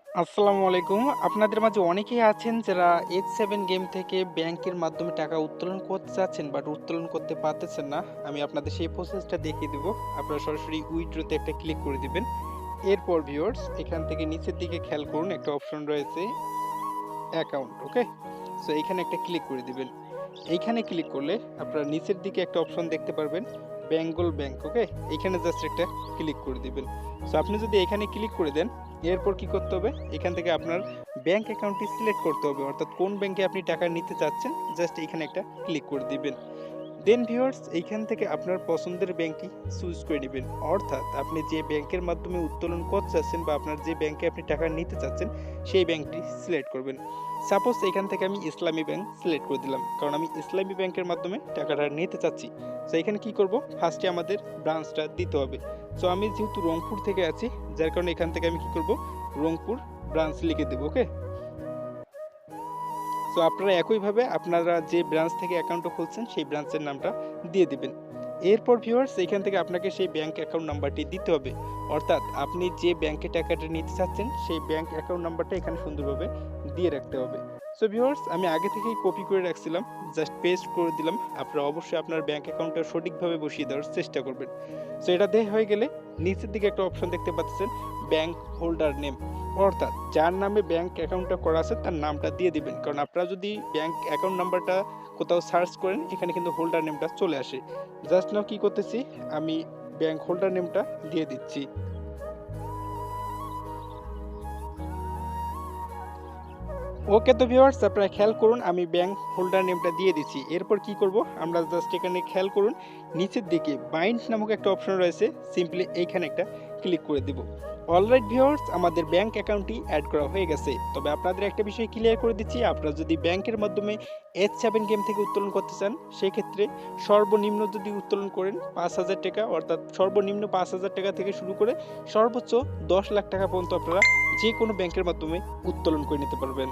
আসসালামু আলাইকুম। আপনাদের মাঝে অনেকেই আছেন যারা H7 গেম থেকে ব্যাংকের মাধ্যমে টাকা উত্তোলন করতে চাচ্ছেন বাট উত্তোলন করতে পারতেছেন না। আমি আপনাদের সেই প্রসেসটা দেখিয়ে দিব। আপনারা সরাসরি উইথড্র তে একটা ক্লিক করে দিবেন। এরপর ভিউয়ার্স এখান থেকে নিচের দিকে খেয়াল করুন একটা অপশন রয়েছে অ্যাকাউন্ট, ওকে? সো এইখানে একটা ক্লিক করে দিবেন। এইখানে ক্লিক করলে আপনারা নিচের দিকে একটা অপশন দেখতে পারবেন বেঙ্গল ব্যাংক, ওকে? এইখানে জাস্ট একটা ক্লিক করে দিবেন। সো আপনি যদি এখানে ক্লিক করে দেন, এরপর কি করতে হবে? এখান থেকে আপনার ব্যাংক অ্যাকাউন্টটি সিলেক্ট করতে হবে, অর্থাৎ কোন ব্যাংকে আপনি টাকা নিতে চাচ্ছেন জাস্ট এখানে একটা ক্লিক করে দিবেন। দেন ভিউয়ার্স এইখান থেকে আপনার পছন্দের ব্যাংকটি চুজ করে নেবেন, অর্থাৎ আপনি যে ব্যাংকের মাধ্যমে উত্তোলন করতে চাচ্ছেন বা আপনার যে ব্যাংকে আপনি টাকা নিতে চাচ্ছেন সেই ব্যাংকটি সিলেক্ট করবেন। সাপোজ এখান থেকে আমি ইসলামী ব্যাংক সিলেক্ট করে দিলাম, কারণ আমি ইসলামী ব্যাংকের মাধ্যমে টাকাটা নিতে চাচ্ছি। সো এখানে কি করব, ফার্স্টে আমাদের ব্রাঞ্চটা দিতে হবে। সো আমি যেহেতু রংপুর থেকে আছি, যার কারণে এখান থেকে আমি কি করব, রংপুর ব্রাঞ্চ লিখে দেবো, ওকে? সো আপনারা একইভাবে আপনারা যে ব্রাঞ্চ থেকে অ্যাকাউন্টটা খুলছেন সেই ব্রাঞ্চের নামটা দিয়ে দিবেন। এরপর ভিউয়ার্স এখান থেকে আপনাকে সেই ব্যাংক অ্যাকাউন্ট নাম্বারটি দিতে হবে, অর্থাৎ আপনি যে ব্যাংকে টাকাটা নিতে চাচ্ছেন সেই ব্যাংক অ্যাকাউন্ট নাম্বারটা এখানে সুন্দরভাবে দিয়ে রাখতে হবে। সো ভিউয়ার্স আমি আগে থেকেই কপি করে রাখছিলাম, জাস্ট পেস্ট করে দিলাম। আপনারা অবশ্যই আপনার ব্যাংক অ্যাকাউন্টটা সঠিকভাবে বসিয়ে দেওয়ার চেষ্টা করবেন। সো এটা দেওয়া হয়ে গেলে নিচের দিকে একটা অপশন দেখতে পাচ্ছেন ব্যাংক হোল্ডার নেম, অর্থাৎ যার নামে ব্যাংক অ্যাকাউন্টটা করা আছে তার নামটা দিয়ে দিবেন, কারণ আপনারা যদি ব্যাংক অ্যাকাউন্ট নাম্বারটা কোথাও সার্চ করেন এখানে কিন্তু হোল্ডার নেমটা চলে আসে। জাস্ট নাও কি করতেছি, আমি ব্যাংক হোল্ডার নেমটা দিয়ে দিচ্ছি। ওকে, তো ভিউয়ার্স আপনারা খেয়াল করুন আমি ব্যাংক হোল্ডার নেমটা দিয়ে দিচ্ছি। এরপর কি করব, আমরা জাস্ট এখানে খেয়াল করুন নিচের দিকে বাইন্ড নামক একটা অপশন রয়েছে, সিম্পলি এইখানে একটা ক্লিক করে দিব। অলরাইট ভিউয়ার্স আমাদের ব্যাংক অ্যাকাউন্টটি অ্যাড করা হয়ে গেছে। তবে আপনাদের একটা বিষয় ক্লিয়ার করে দিচ্ছি, আপনারা যদি ব্যাংকের মাধ্যমে H7 গেম থেকে উত্তোলন করতে চান সেক্ষেত্রে সর্বনিম্ন যদি উত্তোলন করেন ৫,০০০ টাকা, অর্থাৎ সর্বনিম্ন ৫,০০০ টাকা থেকে শুরু করে সর্বোচ্চ ১০ লাখ টাকা পর্যন্ত আপনারা যে কোনো ব্যাংকের মাধ্যমে উত্তোলন করে নিতে পারবেন।